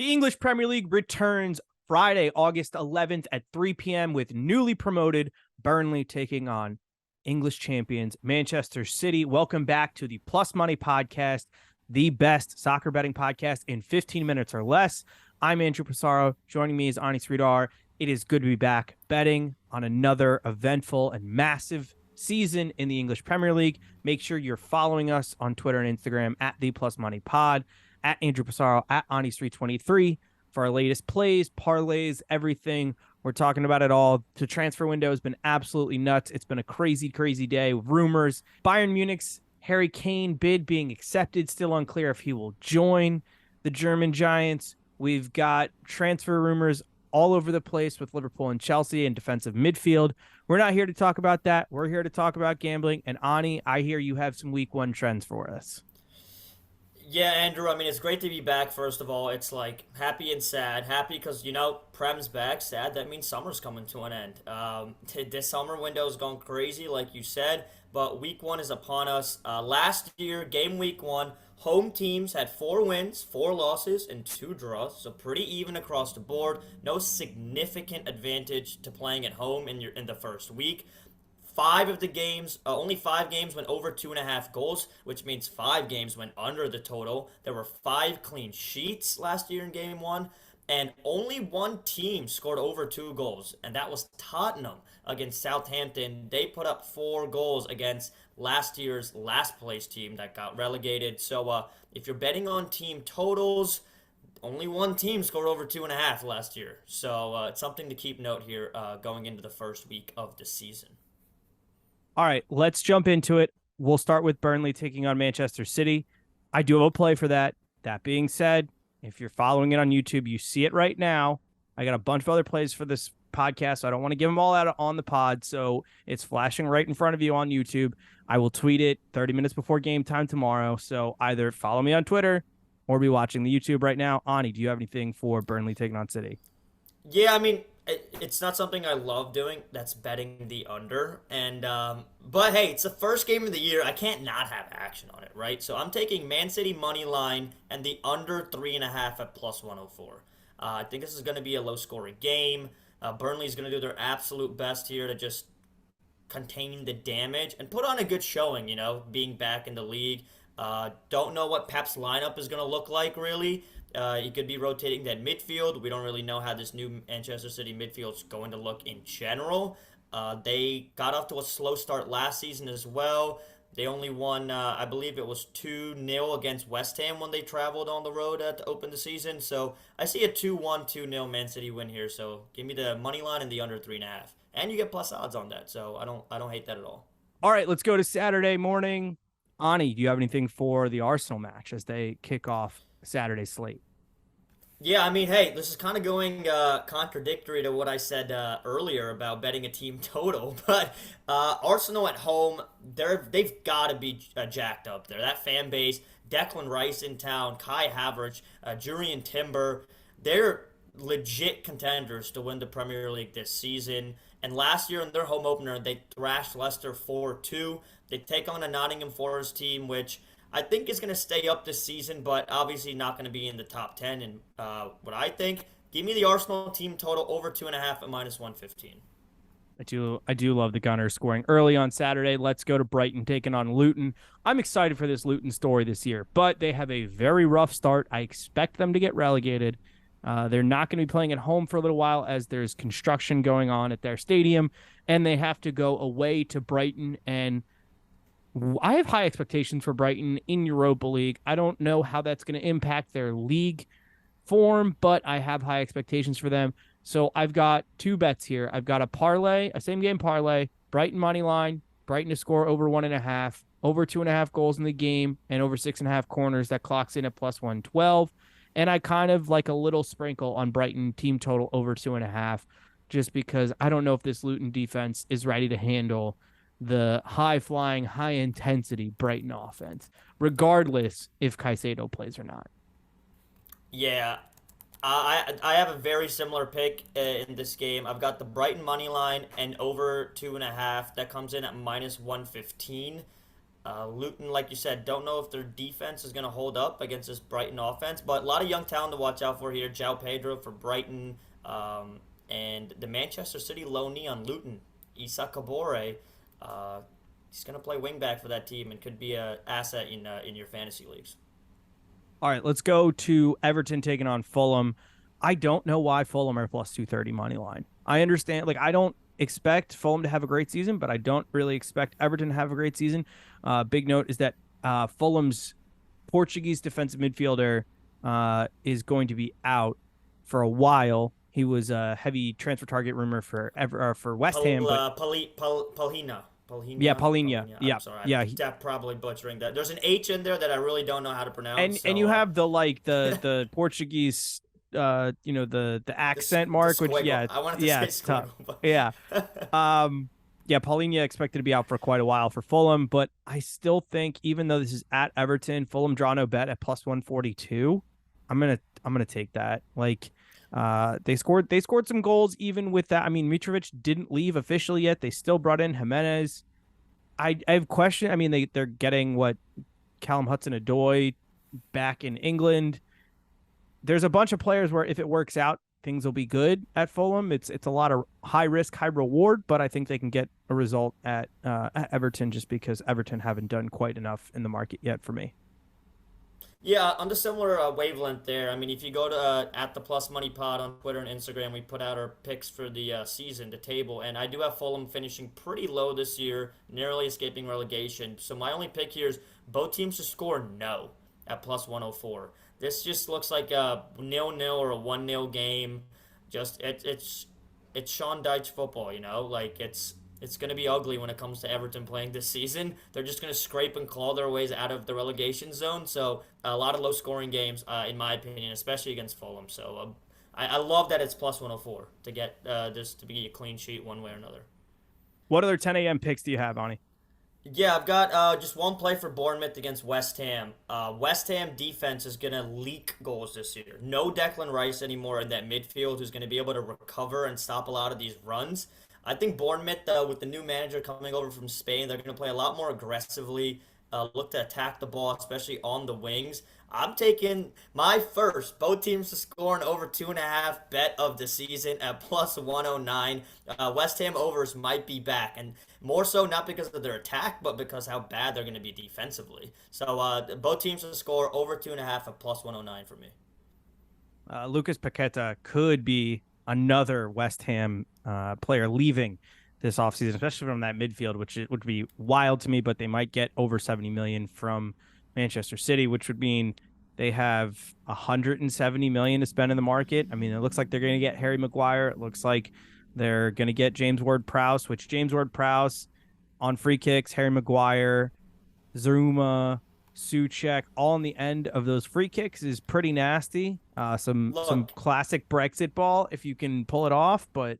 The English Premier League returns Friday, August 11th at 3 p.m. with newly promoted Burnley taking on English champions Manchester City. Welcome back to the Plus Money Podcast, the best soccer betting podcast in 15 minutes or less. I'm Andrew Passaro. Joining me is Ani Sridhar. It is good to be back betting on another eventful and massive season in the English Premier League. Make sure you're following us on Twitter and Instagram at the Plus Money Pod, at Andrew Passaro, at Ani323 for our latest plays, parlays, everything. We're talking about it all. The transfer window has been absolutely nuts. It's been a crazy, crazy day with rumors. Bayern Munich's Harry Kane bid being accepted. Still unclear if he will join the German Giants. We've got transfer rumors all over the place with Liverpool and Chelsea and defensive midfield. We're not here to talk about that. We're here to talk about gambling. And Ani, I hear you have some week one trends for us. Yeah, Andrew, I mean, it's great to be back, first of all. It's like happy and sad. Happy because, Prem's back. Sad, that means summer's coming to an end. This summer window is going crazy, like you said, but week one is upon us. Last year, game week one, home teams had 4 wins, 4 losses, and 2 draws, so pretty even across the board. No significant advantage to playing at home in the first week. Only 5 games went over 2.5 goals, which means 5 games went under the total. There were 5 clean sheets last year in game one, and only one team scored over 2 goals, and that was Tottenham against Southampton. They put up 4 goals against last year's last place team that got relegated. So if you're betting on team totals, only one team scored over 2.5 last year. So it's something to keep note here going into the first week of the season. All right, let's jump into it. We'll start with Burnley taking on Manchester City. I do have a play for that. That being said, if you're following it on YouTube, you see it right now. I got a bunch of other plays for this podcast, so I don't want to give them all out on the pod, so it's flashing right in front of you on YouTube. I will tweet it 30 minutes before game time tomorrow, so either follow me on Twitter or be watching the YouTube right now. Ani, do you have anything for Burnley taking on City? Yeah, I mean, it's not something I love doing. That's betting the under, and but hey, it's the first game of the year. I can't not have action on it, right? So I'm taking Man City money line and the under 3.5 at plus 104. I think this is going to be a low scoring game. Burnley's going to do their absolute best here to just contain the damage and put on a good showing. Being back in the league. Don't know what Pep's lineup is going to look like really. He could be rotating that midfield. We don't really know how this new Manchester City midfield is going to look in general. They got off to a slow start last season as well. They only won, I believe it was 2-0 against West Ham when they traveled on the road to open the season. So I see a 2-1, 2-0 Man City win here. So give me the money line and the under 3.5. And you get plus odds on that. So I don't hate that at all. All right, let's go to Saturday morning. Ani, do you have anything for the Arsenal match as they kick off Saturday slate? Yeah, I mean, hey, this is kind of going contradictory to what I said earlier about betting a team total, but Arsenal at home, they've got to be jacked up there. That fan base, Declan Rice in town, Kai Havertz, Jurrien Timber, they're legit contenders to win the Premier League this season. And last year in their home opener, they thrashed Leicester 4-2. They take on a Nottingham Forest team, which I think is going to stay up this season, but obviously not going to be in the top 10. And what I think, give me the Arsenal team total over 2.5 at minus 115. I do love the Gunners scoring early on Saturday. Let's go to Brighton taking on Luton. I'm excited for this Luton story this year, but they have a very rough start. I expect them to get relegated. They're not going to be playing at home for a little while as there's construction going on at their stadium, and they have to go away to Brighton. And I have high expectations for Brighton in Europa League. I don't know how that's going to impact their league form, but I have high expectations for them. So I've got 2 bets here. I've got a parlay, a same game parlay, Brighton money line, Brighton to score over 1.5, over 2.5 goals in the game, and over 6.5 corners. That clocks in at plus 112. And I kind of like a little sprinkle on Brighton team total over 2.5, just because I don't know if this Luton defense is ready to handle the high-flying, high-intensity Brighton offense, regardless if Caicedo plays or not. Yeah, I have a very similar pick in this game. I've got the Brighton money line and over 2.5. That comes in at minus 115. Luton, like you said, don't know if their defense is going to hold up against this Brighton offense, but a lot of young talent to watch out for here. João Pedro for Brighton, and the Manchester City loanee on Luton, Issa Kabore. Uh, he's going to play wingback for that team and could be an asset in your fantasy leagues. All right, let's go to Everton taking on Fulham. I don't know why Fulham are plus 230 money line. I understand, like, I don't expect Fulham to have a great season, but I don't really expect Everton to have a great season. Big note is that Fulham's Portuguese defensive midfielder is going to be out for a while. He was a heavy transfer target rumor for West Ham, but Palhina. yeah, Palhina. Paulinho, Palhina. yeah, I'm sorry. yeah, I'm probably butchering that. There's an H in there that I really don't know how to pronounce. and So you have the Portuguese the accent the mark, which squiggle. I wanted to yeah, say it's tough. squiggle, Yeah. but Yeah, Paulinho expected to be out for quite a while for Fulham, but I still think even though this is at Everton, Fulham draw no bet at plus 142. I'm gonna take that. Like they scored some goals even with that. I mean, Mitrovic didn't leave officially yet. They still brought in Jimenez. I have question. I mean, they're getting what Callum Hudson-Odoi back in England. There's a bunch of players where if it works out, things will be good at Fulham. It's a lot of high risk, high reward, but I think they can get a result at Everton just because Everton haven't done quite enough in the market yet for me. yeah, on the similar wavelength there. I mean, if you go to at the Plus Money Pod on Twitter and Instagram, we put out our picks for the season, the table, and I do have Fulham finishing pretty low this year, narrowly escaping relegation. So my only pick here is both teams to score no at plus 104. This just looks like a 0-0 or a 1-0 game. Just it's Sean Dyche football, like it's going to be ugly when it comes to Everton playing this season. They're just going to scrape and claw their ways out of the relegation zone. So a lot of low scoring games, in my opinion, especially against Fulham. So I love that it's plus 104 to get this to be a clean sheet one way or another. What other 10 a.m. picks do you have, Ani? Yeah, I've got just one play for Bournemouth against West Ham. West Ham defense is going to leak goals this year. No Declan Rice anymore in that midfield who's going to be able to recover and stop a lot of these runs. I think Bournemouth, with the new manager coming over from Spain, they're going to play a lot more aggressively, look to attack the ball, especially on the wings. I'm taking my first, both teams to score an over 2.5 bet of the season at plus 109. West Ham overs might be back, and more so not because of their attack, but because how bad they're going to be defensively. So both teams to score over 2.5 at plus 109 for me. Lucas Paqueta could be another West Ham player leaving this offseason, especially from that midfield, which would be wild to me, but they might get over 70 million from Manchester City, which would mean they have 170 million to spend in the market. I mean, it looks like they're going to get Harry Maguire. It looks like they're going to get James Ward-Prowse, which James Ward-Prowse on free kicks, Harry Maguire, Zuma, Suchek, all on the end of those free kicks is pretty nasty. Some Look, classic Brexit ball if you can pull it off, but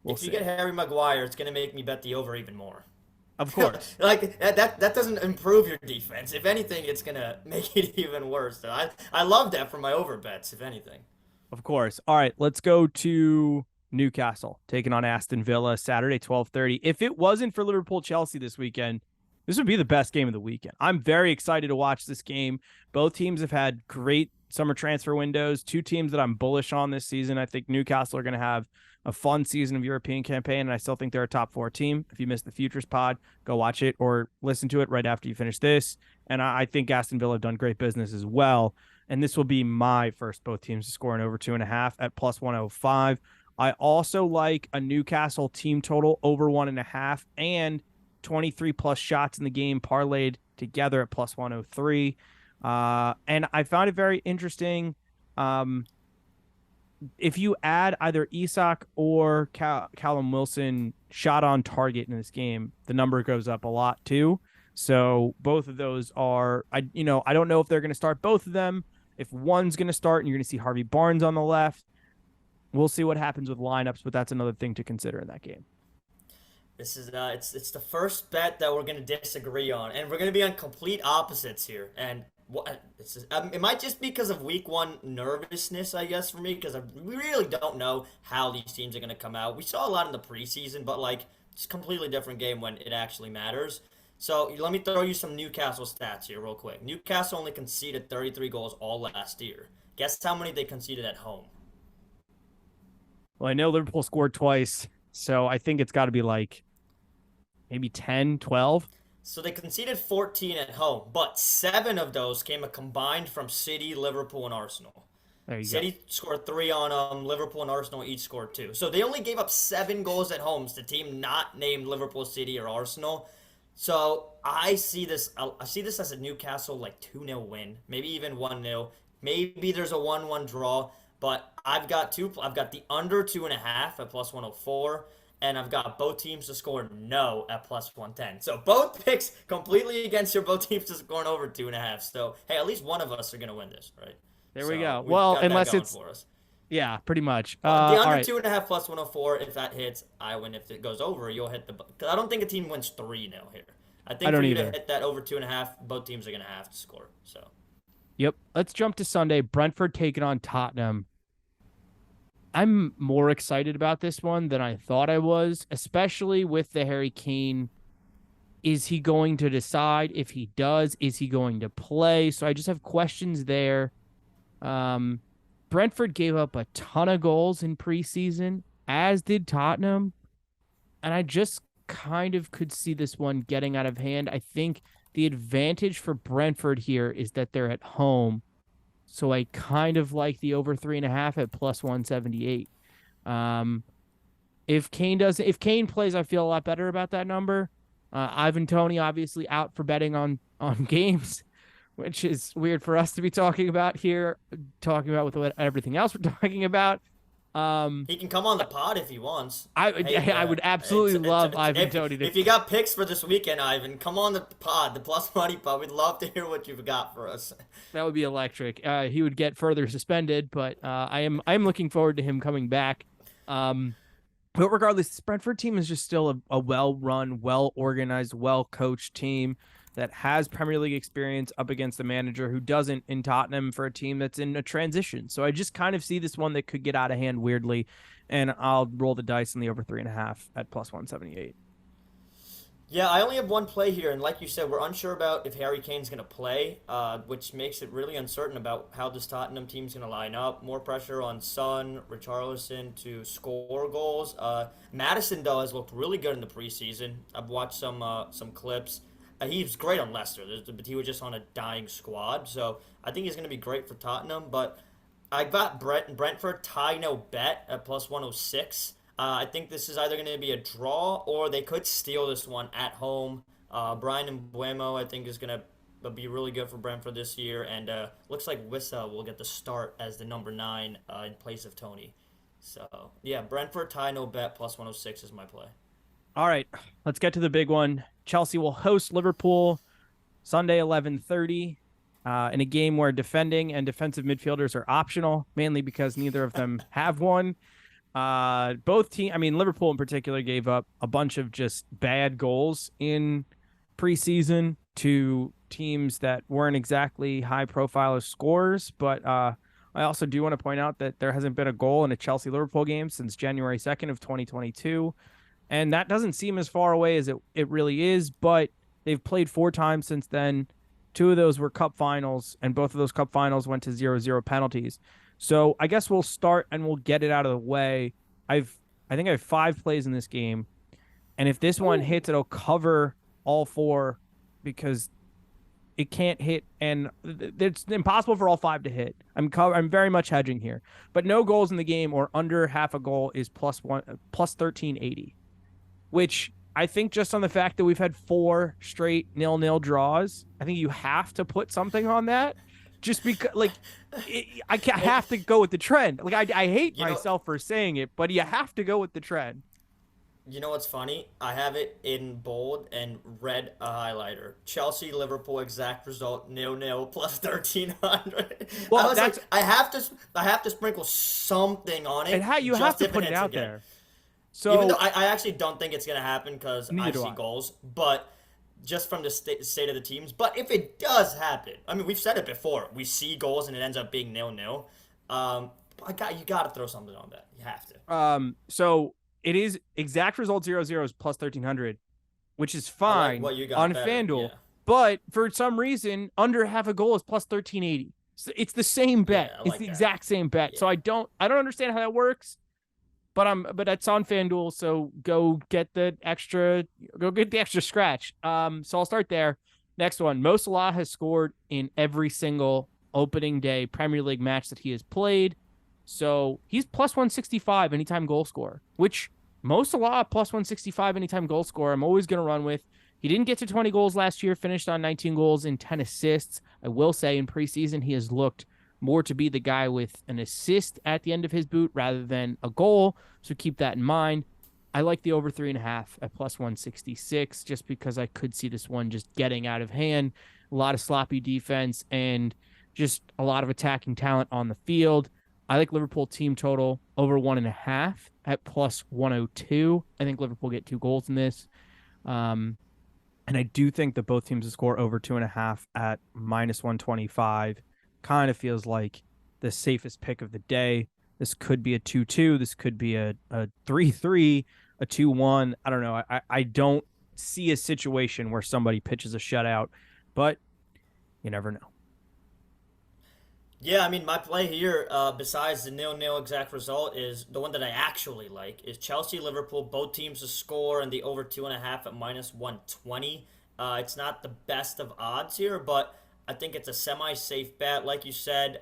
we'll if you see. get Harry Maguire, it's going to make me bet the over even more. Of course. Like that doesn't improve your defense. If anything, it's gonna make it even worse. So I love that for my over bets, if anything. Of course. All right, let's go to Newcastle taking on Aston Villa Saturday 12:30. If it wasn't for Liverpool Chelsea this weekend, this would be the best game of the weekend. I'm very excited to watch this game. Both teams have had great summer transfer windows. Two teams that I'm bullish on this season. I think Newcastle are going to have a fun season of European campaign, and I still think they're a top 4 team. If you missed the Futures pod, go watch it or listen to it right after you finish this. And I think Aston Villa have done great business as well. And this will be my first both teams to score an over 2.5 at plus 105. I also like a Newcastle team total over 1.5 and 23 plus shots in the game parlayed together at plus 103. And I found it very interesting. If you add either Isak or Callum Wilson shot on target in this game, the number goes up a lot too. So both of those are, I don't know if they're going to start both of them. If one's going to start and you're going to see Harvey Barnes on the left, we'll see what happens with lineups, but that's another thing to consider in that game. This is it's the first bet that we're gonna disagree on, and we're gonna be on complete opposites here. And it might just be because of week one nervousness, I guess, for me, because we really don't know how these teams are gonna come out. We saw a lot in the preseason, but like it's a completely different game when it actually matters. So let me throw you some Newcastle stats here real quick. Newcastle only conceded 33 goals all last year. Guess how many they conceded at home? Well, I know Liverpool scored twice, so I think it's got to be like maybe 10, 12. So they conceded 14 at home, but 7 of those came a combined from City, Liverpool, and Arsenal. There you go. City scored 3 on them. Liverpool and Arsenal each scored 2. So they only gave up 7 goals at home to the team not named Liverpool, City, or Arsenal. So I see this. I see this as a Newcastle like 2-0 win, maybe even 1-0. Maybe there's a 1-1 draw. But I've got two. I've got the under 2.5 at plus 104, and I've got both teams to score no at plus 110. So both picks completely against your both teams to score over 2.5. So hey, at least one of us are gonna win this, right? There we So go. we've Well, got that unless going it's for us. yeah, pretty much. The All under right. 2.5 plus 104. If that hits, I win. If it goes over, you'll hit the. Because I don't think a team wins 3-0 here. I I think for don't you to either. hit that over 2.5, both teams are gonna have to score. So Yep. Let's jump to Sunday. Brentford taking on Tottenham. I'm more excited about this one than I thought I was, especially with the Harry Kane. Is he going to decide? If he does, is he going to play? So I just have questions there. Um, Brentford gave up a ton of goals in preseason, as did Tottenham. And I just kind of could see this one getting out of hand. I think the advantage for Brentford here is that they're at home. So I kind of like the over 3.5 at plus 178. Um, if Kane plays, I feel a lot better about that number. Ivan Toney obviously out for betting on games, which is weird for us to be talking about here, talking about with everything else we're talking about. he can come on the pod if he wants. I Hey, I would absolutely love Ivan if Toney to. if you got picks for this weekend, Ivan, come on the pod, the plus money pod. We'd love to hear what you've got for us. That would be electric. He would get further suspended, but I am looking forward to him coming back. But regardless, this Brentford team is just still a well-run, well-organized, well-coached team that has Premier League experience up against a manager who doesn't in Tottenham for a team that's in a transition. So I just kind of see this one that could get out of hand weirdly, and I'll roll the dice on the over 3.5 at plus 178. Yeah, I only have one play here, and like you said, we're unsure about if Harry Kane's going to play, which makes it really uncertain about how this Tottenham team's going to line up. More pressure on Son, Richarlison to score goals. Madison, though, has looked really good in the preseason. I've watched some clips. He was great on Leicester, but he was just on a dying squad, so I think he's going to be great for Tottenham. But I got Brentford tie no bet at plus 106. I think this is either going to be a draw or they could steal this one at home. Brian Mbuemo, I think, is going to be really good for Brentford this year. And looks like Wissa will get the start as the number 9 in place of Tony. So, yeah, Brentford tie no bet plus 106 is my play. All right, let's get to the big one. Chelsea will host Liverpool Sunday 11:30 in a game where defending and defensive midfielders are optional, mainly because neither of them have one. Both team, I mean, Liverpool in particular gave up a bunch of just bad goals in preseason to teams that weren't exactly high profile as scorers. But I also do want to point out that there hasn't been a goal in a Chelsea Liverpool game since January 2nd of 2022. And that doesn't seem as far away as it really is, but they've played 4 times since then. 2 of those were cup finals, and both of those cup finals went to 0-0 penalties. So I guess we'll start and we'll get it out of the way. I think I have 5 plays in this game, and if this one hits, it'll cover all 4 because it can't hit, and it's impossible for all 5 to hit. I'm very much hedging here, but no goals in the game or under half a goal is plus 1380, which I think just on the fact that we've had 4 straight 0-0 draws, I think you have to put something on that. Just because, like, I have to go with the trend. Like, I hate myself for saying it, but you have to go with the trend. You know what's funny? I have it in bold and red highlighter. Chelsea Liverpool exact result 0-0 plus 1300. Well, I was like, I have to sprinkle something on it. And how you have to put it out there. So even though I actually don't think it's gonna happen because I see goals, but just from the state of the teams. But if it does happen, I mean, we've said it before. We see goals and it ends up being 0-0. You got to throw something on that. You have to. So it is exact result 0-0 is plus 1300. which is I like fine what you got on better. FanDuel. Yeah. But for some reason, under half a goal is plus 1380. So it's the same bet. Yeah, I It's like the that. exact same bet. Yeah. So I don't understand how that works. But it's on FanDuel, so go get the extra scratch. So I'll start there. Next one. Mo Salah has scored in every single opening day Premier League match that he has played. So he's plus 165 anytime goal scorer, which Mo Salah plus 165 anytime goal scorer, I'm always gonna run with. He didn't get to 20 goals last year, finished on 19 goals and 10 assists. I will say in preseason he has looked more to be the guy with an assist at the end of his boot rather than a goal. So keep that in mind. I like the over 3.5 at plus 166 just because I could see this one just getting out of hand. A lot of sloppy defense and just a lot of attacking talent on the field. I like Liverpool team total over 1.5 at plus 102. I think Liverpool get 2 goals in this. And I do think that both teams will score over 2.5 at minus 125. Kind of feels like the safest pick of the day. This could be a 2-2. This could be a 3-3, a 2-1. I don't know. I don't see a situation where somebody pitches a shutout, but you never know. Yeah, I mean, my play here, besides the 0-0 exact result, is the one that I actually like is Chelsea Liverpool. Both teams to score and the over 2.5 at minus 120. It's not the best of odds here, but I think it's a semi-safe bet. Like you said,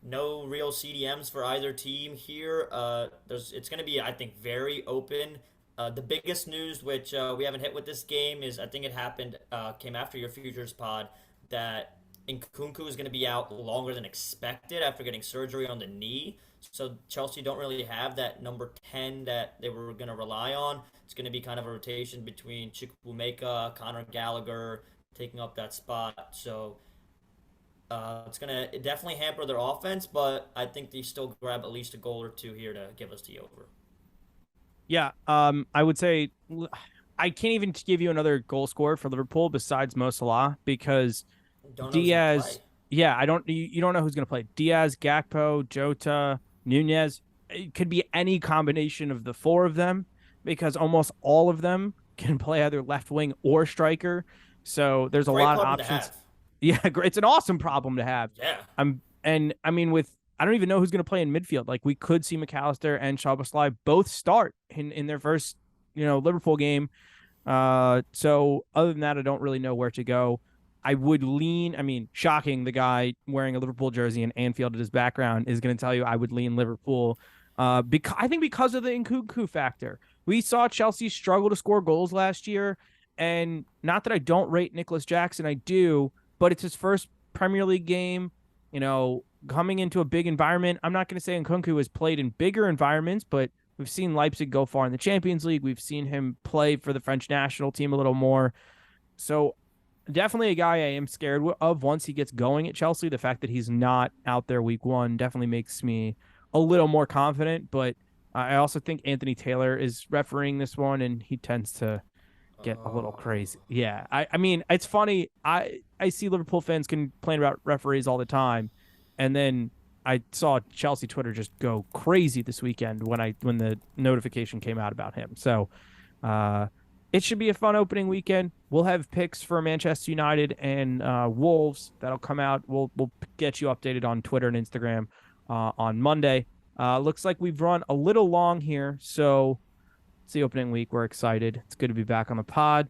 no real CDMs for either team here. It's going to be, I think, very open. The biggest news, which we haven't hit with this game, is I think it happened, came after your futures pod, that Nkunku is going to be out longer than expected after getting surgery on the knee. So Chelsea don't really have that number 10 that they were going to rely on. It's going to be kind of a rotation between Chukwuemeka, Conor Gallagher taking up that spot. So it's going to definitely hamper their offense, but I think they still grab at least a goal or two here to give us the over. Yeah, I would say I can't even give you another goal scorer for Liverpool besides Mo Salah because Don't know who's going to Diaz, play. yeah, you don't know who's going to play. Diaz, Gakpo, Jota, Nunez. It could be any combination of the four of them because almost all of them can play either left wing or striker. So there's a Great lot of problem to options. have. Yeah, it's an awesome problem to have. Yeah. And I mean with I don't even know who's going to play in midfield. Like we could see McAllister and Szoboszlai both start in their first, Liverpool game. So other than that, I don't really know where to go. I would lean. I mean, shocking. The guy wearing a Liverpool jersey and Anfield at his background is going to tell you I would lean Liverpool. Because of the Nkunku factor, we saw Chelsea struggle to score goals last year, and not that I don't rate Nicholas Jackson, I do, but it's his first Premier League game. Coming into a big environment. I'm not going to say Nkunku has played in bigger environments, but we've seen Leipzig go far in the Champions League. We've seen him play for the French national team a little more. So definitely a guy I am scared of once he gets going at Chelsea. The fact that he's not out there week one definitely makes me a little more confident. But I also think Anthony Taylor is refereeing this one, and he tends to get a little crazy. Yeah, I mean, it's funny. I see Liverpool fans complain about referees all the time, and then I saw Chelsea Twitter just go crazy this weekend when the notification came out about him. So, it should be a fun opening weekend. We'll have picks for Manchester United and Wolves that'll come out. We'll get you updated on Twitter and Instagram on Monday. Looks like we've run a little long here, so it's the opening week. We're excited. It's good to be back on the pod.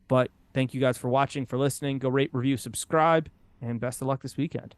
But thank you guys for watching, for listening. Go rate, review, subscribe, and best of luck this weekend.